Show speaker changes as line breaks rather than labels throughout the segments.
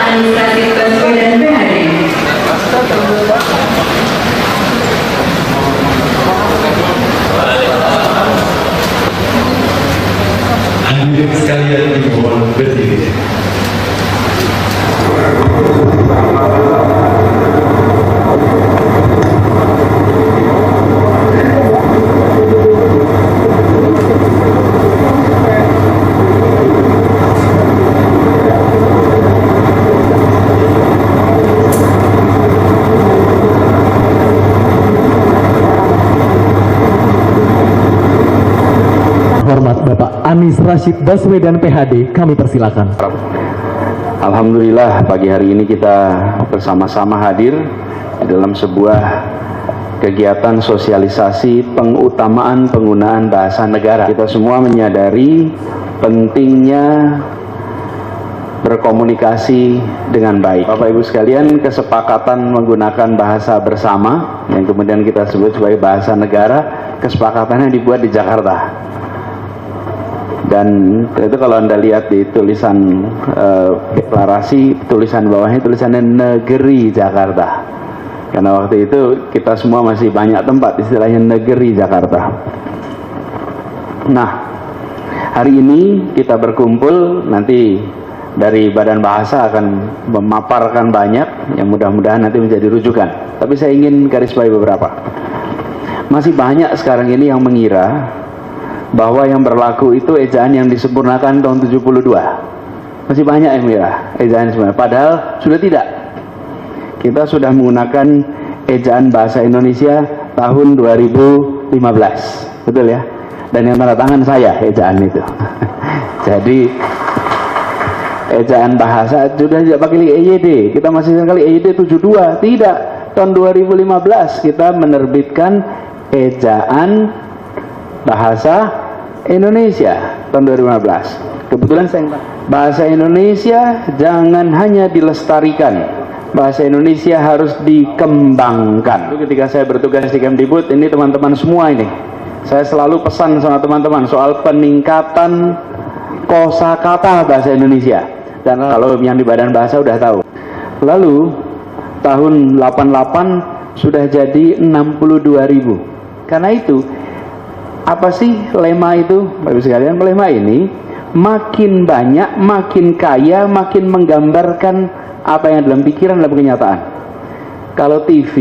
Anies Rashid Baswedan PhD.
Hadirin sekalian dimohon berdiri.
Hormat Bapak Anies Rashid Baswedan PhD, kami persilakan.
Alhamdulillah pagi hari ini kita bersama-sama hadir dalam sebuah kegiatan sosialisasi pengutamaan penggunaan bahasa negara. Kita semua menyadari pentingnya berkomunikasi dengan baik. Bapak Ibu sekalian, kesepakatan menggunakan bahasa bersama yang kemudian kita sebut sebagai bahasa negara, kesepakatannya dibuat di Jakarta. Dan itu kalau Anda lihat di tulisan deklarasi, tulisan bawahnya tulisannya Negeri Jakarta. Karena waktu itu kita semua masih banyak tempat istilahnya Negeri Jakarta. Nah, hari ini kita berkumpul, nanti dari Badan Bahasa akan memaparkan banyak yang mudah-mudahan nanti menjadi rujukan. Tapi saya ingin garis bawahi beberapa. Masih banyak sekarang ini yang mengira bahwa yang berlaku itu ejaan yang disempurnakan tahun 72. Masih banyak yang mengira ejaan sebenarnya, padahal sudah tidak. Kita sudah menggunakan ejaan bahasa Indonesia tahun 2015, betul ya? Dan yang tanda tangan saya ejaan itu. Jadi ejaan bahasa sudah tidak pakai EYD. Kita masih sekali EYD 72. Tidak. Tahun 2015 kita menerbitkan ejaan bahasa Indonesia tahun 2015. Kebetulan bahasa Indonesia jangan hanya dilestarikan, bahasa Indonesia harus dikembangkan. Ketika saya bertugas di Kemdikbud ini, teman-teman semua ini, saya selalu pesan sama teman-teman soal peningkatan kosakata bahasa Indonesia. Dan kalau yang di Badan Bahasa udah tahu. Lalu tahun 88 sudah jadi 62.000. Karena itu, apa sih lema itu? Bapak Ibu sekalian, lema ini makin banyak, makin kaya, makin menggambarkan apa yang dalam pikiran, dalam kenyataan. Kalau TV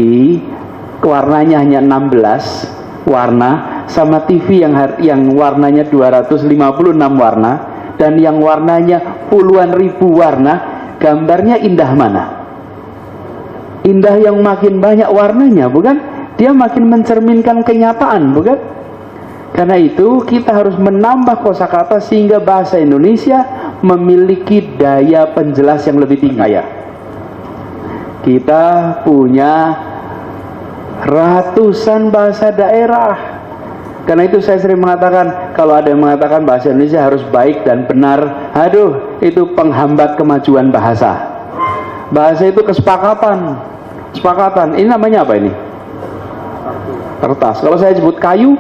warnanya hanya 16 warna, sama TV yang warnanya 256 warna, dan yang warnanya puluhan ribu warna, gambarnya indah mana? Indah yang makin banyak warnanya, bukan? Dia makin mencerminkan kenyataan, bukan? Karena itu kita harus menambah kosakata sehingga bahasa Indonesia memiliki daya penjelas yang lebih tinggi. Kita punya ratusan bahasa daerah. Karena itu saya sering mengatakan, kalau ada yang mengatakan bahasa Indonesia harus baik dan benar, aduh, itu penghambat kemajuan bahasa. Bahasa itu kesepakatan. Kesepakatan. Ini namanya apa ini? Kertas. Kalau saya sebut kayu,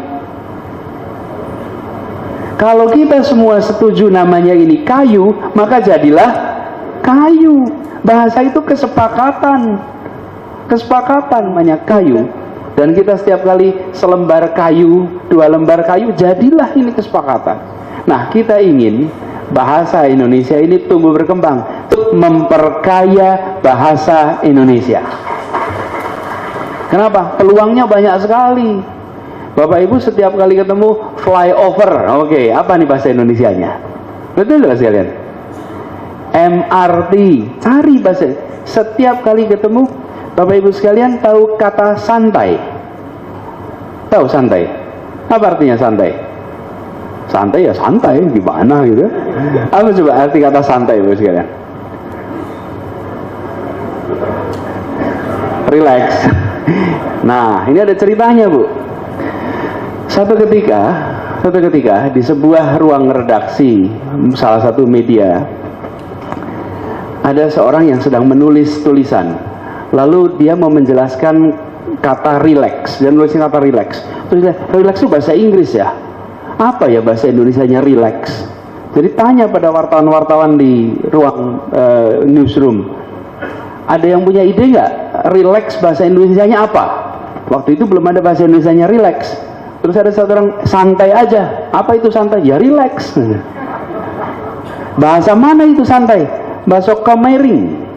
kalau kita semua setuju namanya ini kayu, maka jadilah kayu. Bahasa itu kesepakatan. Kesepakatan namanya kayu. Dan kita setiap kali selembar kayu, 2 lembar kayu, jadilah ini kesepakatan. Nah, kita ingin bahasa Indonesia ini tumbuh berkembang untuk memperkaya bahasa Indonesia. Kenapa? Peluangnya banyak sekali. Bapak Ibu setiap kali ketemu flyover, oke, apa nih bahasa Indonesianya? Betul nggak sekalian? MRT, cari bahasa. Setiap kali ketemu, Bapak Ibu sekalian tahu kata santai? Tahu santai? Apa artinya santai? Santai ya santai, gimana gitu? Apa coba arti kata santai, Bapak Ibu sekalian? Relax. Nah, ini ada ceritanya, Bu. Satu ketika di sebuah ruang redaksi salah satu media, ada seorang yang sedang menulis tulisan, lalu dia mau menjelaskan kata relax, dan nulisnya kata relax. Relax itu bahasa Inggris ya, apa ya bahasa Indonesianya relax? Jadi tanya pada wartawan-wartawan di ruang newsroom, Ada yang punya ide nggak? Relax bahasa Indonesianya apa? Waktu itu belum ada bahasa Indonesianya relax. Terus ada satu orang, santai aja. Apa itu santai? Ya relax. Bahasa mana itu santai? Bahasa Komering.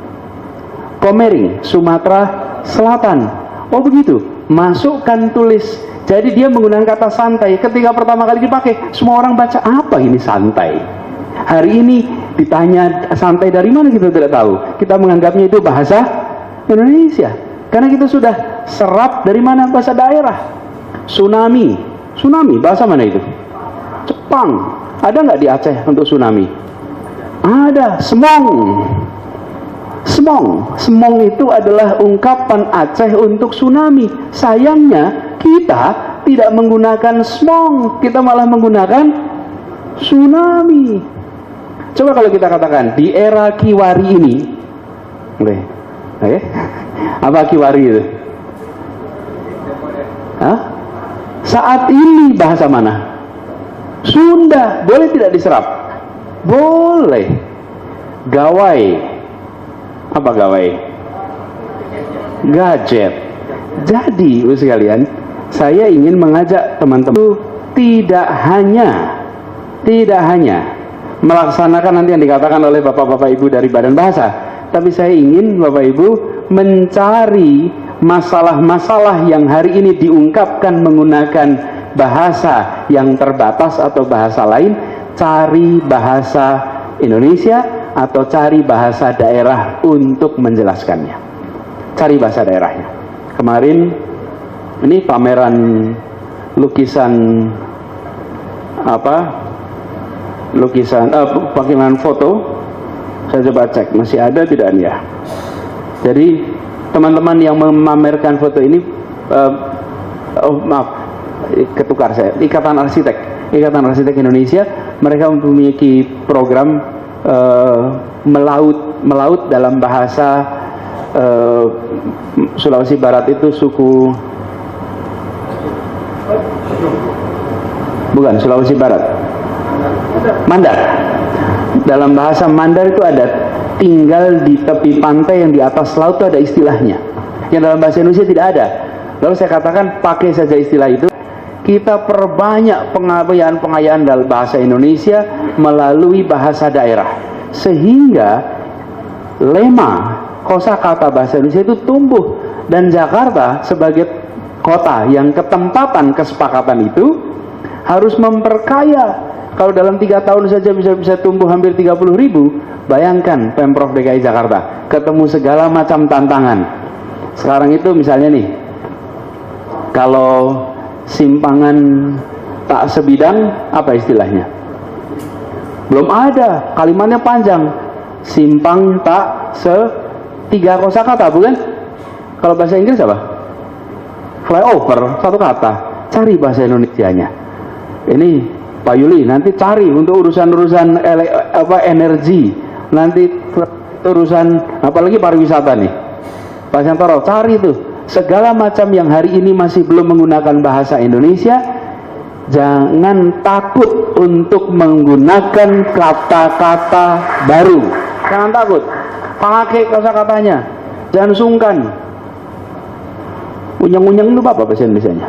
Komering, Sumatera Selatan. Oh begitu. Masukkan tulis. Jadi dia menggunakan kata santai. Ketika pertama kali dipakai, semua orang baca, apa ini santai? Hari ini ditanya santai dari mana, kita tidak tahu. Kita menganggapnya itu bahasa Indonesia. Karena kita sudah serap dari mana, bahasa daerah. Tsunami. Tsunami, bahasa mana itu? Jepang. Ada nggak di Aceh untuk tsunami? Ada. Semong. Semong. Semong itu adalah ungkapan Aceh untuk tsunami. Sayangnya kita tidak menggunakan semong, kita malah menggunakan tsunami. Coba kalau kita katakan di era Kiwari ini, apa Kiwari itu? Hah? Saat ini bahasa mana? Sunda. Boleh tidak diserap? Boleh. Gawai. Apa gawai? Gadget. Jadi, ibu sekalian, saya ingin mengajak teman-teman tidak hanya melaksanakan nanti yang dikatakan oleh bapak-bapak ibu dari Badan Bahasa, tapi saya ingin bapak ibu mencari masalah-masalah yang hari ini diungkapkan menggunakan bahasa yang terbatas atau bahasa lain. Cari bahasa Indonesia atau cari bahasa daerah untuk menjelaskannya. Cari bahasa daerahnya. Kemarin ini pameran lukisan pameran foto. Saya coba cek masih ada tidak ya. Jadi teman-teman yang memamerkan foto ini, ketukar saya, Ikatan Arsitek Indonesia, mereka memiliki program melaut dalam bahasa Sulawesi Barat itu suku, bukan Sulawesi Barat, Mandar. Dalam bahasa Mandar itu ada tinggal di tepi pantai yang di atas laut, itu ada istilahnya yang dalam bahasa Indonesia tidak ada. Lalu saya katakan pakai saja istilah itu. Kita perbanyak pengayaan dalam bahasa Indonesia melalui bahasa daerah, sehingga lema kosakata bahasa Indonesia itu tumbuh. Dan Jakarta sebagai kota yang ketempatan kesepakatan itu harus memperkaya. Kalau dalam 3 tahun saja bisa tumbuh hampir 30.000, bayangkan Pemprov DKI Jakarta ketemu segala macam tantangan. Sekarang itu misalnya nih, kalau simpangan tak sebidang, apa istilahnya? Belum ada, kalimatnya panjang. Simpang tak 3 kosakata, bukan? Kalau bahasa Inggris apa? Flyover, 1 kata. Cari bahasa Indonesianya. Ini Pak Yuli, nanti cari untuk urusan energi, nanti urusan apalagi pariwisata nih. Pak Santoro, cari tuh segala macam yang hari ini masih belum menggunakan bahasa Indonesia. Jangan takut untuk menggunakan kata-kata baru. Jangan takut, pakai kata-katanya, jangan sungkan. Unyang-unyang itu apa bahasa Indonesianya?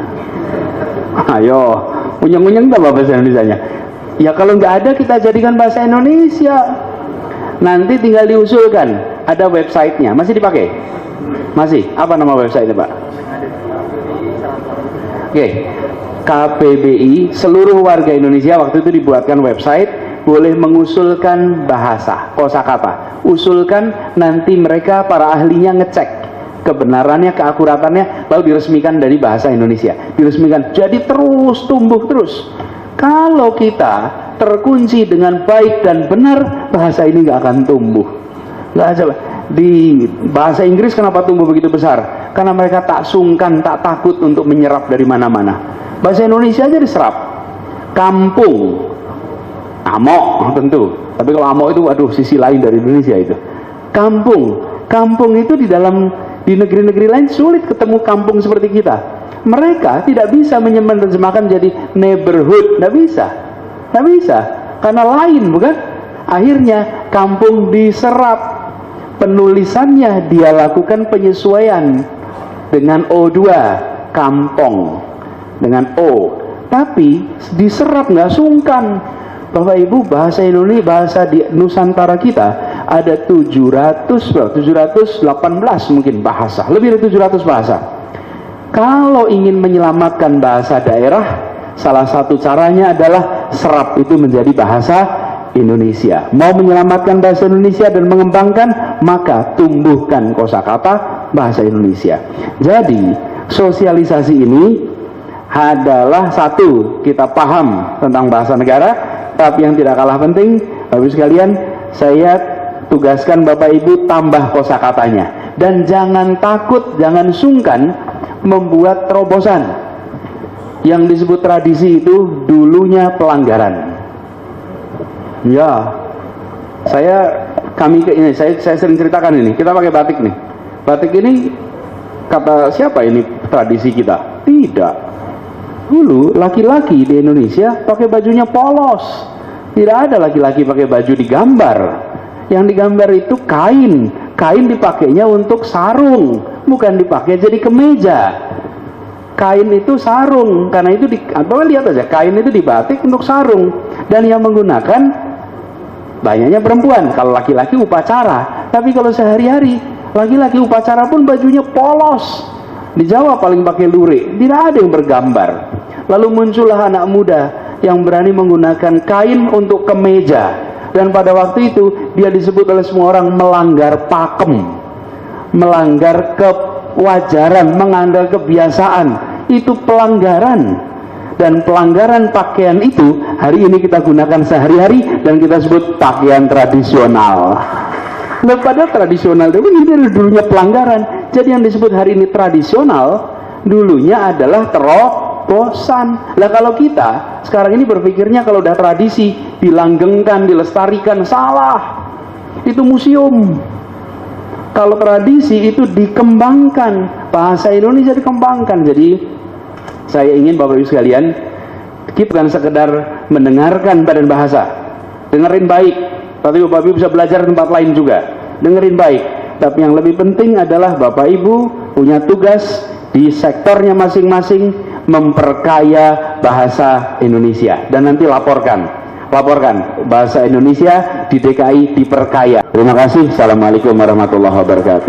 Ayo, unyang-unyang itu apa bahasa Indonesianya? Ya kalau nggak ada, kita jadikan bahasa Indonesia. Nanti tinggal diusulkan. Ada websitenya, masih dipakai? Masih. Apa nama website Pak? Oke. KPBI, seluruh warga Indonesia waktu itu dibuatkan website, boleh mengusulkan bahasa, kosakata. Usulkan, nanti mereka para ahlinya ngecek kebenarannya, keakuratannya, lalu diresmikan dari bahasa Indonesia. Diresmikan. Jadi terus tumbuh terus. Kalau kita terkunci dengan baik dan benar, bahasa ini nggak akan tumbuh. Nggak aja. Di bahasa Inggris kenapa tumbuh begitu besar? Karena mereka tak sungkan, tak takut untuk menyerap dari mana-mana. Bahasa Indonesia aja diserap. Kampung, amok tentu. Tapi kalau amok itu, aduh, sisi lain dari Indonesia itu. Kampung itu di negeri-negeri lain sulit ketemu kampung seperti kita. Mereka tidak bisa menerjemahkan menjadi neighborhood, nggak bisa, karena lain, bukan? Akhirnya kampung diserap. penulisannya dia lakukan penyesuaian dengan O2, kampong, dengan O, tapi diserap nggak sungkan. Bapak Ibu, bahasa Indonesia, bahasa di Nusantara kita ada 718 mungkin bahasa, lebih dari 700 bahasa. Kalau ingin menyelamatkan bahasa daerah, salah satu caranya adalah serap itu menjadi bahasa Indonesia. Mau menyelamatkan bahasa Indonesia dan mengembangkan, maka tumbuhkan kosakata bahasa Indonesia. Jadi sosialisasi ini adalah satu, kita paham tentang bahasa negara, tapi yang tidak kalah penting, Bapak Ibu sekalian, saya tugaskan Bapak Ibu tambah kosakatanya, dan jangan takut, jangan sungkan membuat terobosan. Yang disebut tradisi itu dulunya pelanggaran. Ya, saya sering ceritakan ini. Kita pakai batik nih. Batik ini kata siapa ini tradisi kita? Tidak. Dulu laki-laki di Indonesia pakai bajunya polos. Tidak ada laki-laki pakai baju digambar. Yang digambar itu kain. Kain dipakainya untuk sarung, bukan dipakai jadi kemeja. Kain itu sarung, karena itu lihat aja, kain itu dibatik untuk sarung, dan yang menggunakan banyaknya perempuan. Kalau laki-laki upacara, tapi kalau sehari-hari laki-laki upacara pun bajunya polos. Di Jawa paling pakai lurik, tidak ada yang bergambar. Lalu muncullah anak muda yang berani menggunakan kain untuk kemeja, dan pada waktu itu dia disebut oleh semua orang melanggar pakem, melanggar kewajaran, melanggar kebiasaan. Itu pelanggaran, dan pelanggaran pakaian itu hari ini kita gunakan sehari-hari dan kita sebut pakaian tradisional. Nah, padahal tradisional itu dulunya pelanggaran. Jadi yang disebut hari ini tradisional dulunya adalah terobosan. Lah kalau kita sekarang ini berpikirnya kalau udah tradisi dilanggengkan, dilestarikan, salah. Itu museum. Kalau tradisi itu dikembangkan, bahasa Indonesia dikembangkan. Jadi saya ingin Bapak Ibu sekalian, kita bukan sekedar mendengarkan badan bahasa, dengerin baik, tapi Bapak Ibu bisa belajar di tempat lain juga, dengerin baik. Tapi yang lebih penting adalah Bapak Ibu punya tugas di sektornya masing-masing memperkaya bahasa Indonesia, dan nanti laporkan bahasa Indonesia di DKI diperkaya. Terima kasih. Assalamualaikum warahmatullahi wabarakatuh.